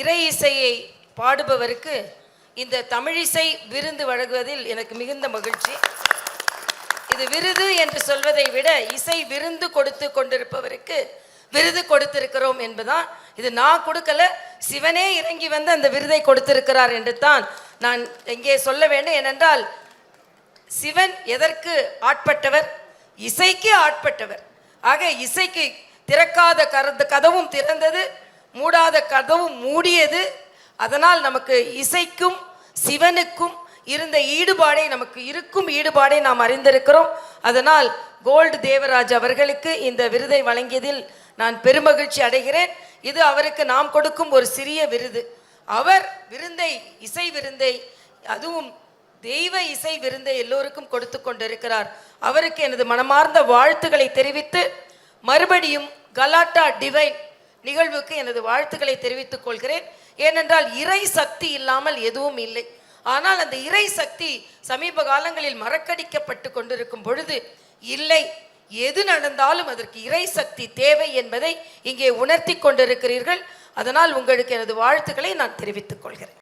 இறை இசையை பாடுபவருக்கு இந்த தமிழிசை விருந்து வழங்குவதில் எனக்கு மிகுந்த மகிழ்ச்சி. இது விருது என்று சொல்வதை விட இசை விருந்து கொடுத்து கொண்டிருப்பவருக்கு விருது கொடுத்திருக்கிறோம் என்பதுதான். இது நான் கொடுக்கல, சிவனே இறங்கி வந்து அந்த விருதை கொடுத்திருக்கிறார் என்று தான் நான் இங்கே சொல்ல வேண்டும். ஏனென்றால் சிவன் எதற்கு ஆட்பட்டவர்? இசைக்கு ஆட்பட்டவர். ஆக இசைக்கு திறக்காத கதவும் திறந்தது, மூடாத கதவும் மூடியது. அதனால் நமக்கு இசைக்கும் சிவனுக்கும் இருந்த ஈடுபாடை, நமக்கு இருக்கும் ஈடுபாடை நாம் அறிந்திருக்கிறோம். அதனால் கோல்டு தேவராஜ் அவர்களுக்கு இந்த விருதை வழங்கியதில் நான் பெருமகிழ்ச்சி அடைகிறேன். இது அவருக்கு நாம் கொடுக்கும் ஒரு சிறிய விருது. அவர் விருந்தை, இசை விருந்தை, அதுவும் தெய்வ இசை விருந்தை எல்லோருக்கும் கொடுத்து கொண்டிருக்கிறார். அவருக்கு எனது மனமார்ந்த வாழ்த்துக்களை தெரிவித்து மறுபடியும் கலாட்டா டிவைன் நிகழ்வுக்கு எனது வாழ்த்துக்களை தெரிவித்துக் கொள்கிறேன். ஏனென்றால் இறை சக்தி இல்லாமல் எதுவும் இல்லை. ஆனால் அந்த இறை சக்தி சமீப காலங்களில் மறக்கடிக்கப்பட்டு கொண்டிருக்கும் பொழுது இல்லை, எது நடந்தாலும் அதற்கு இறை சக்தி தேவை என்பதை இங்கே உணர்த்தி கொண்டிருக்கிறீர்கள். அதனால் உங்களுக்கு எனது வாழ்த்துக்களை நான் தெரிவித்துக் கொள்கிறேன்.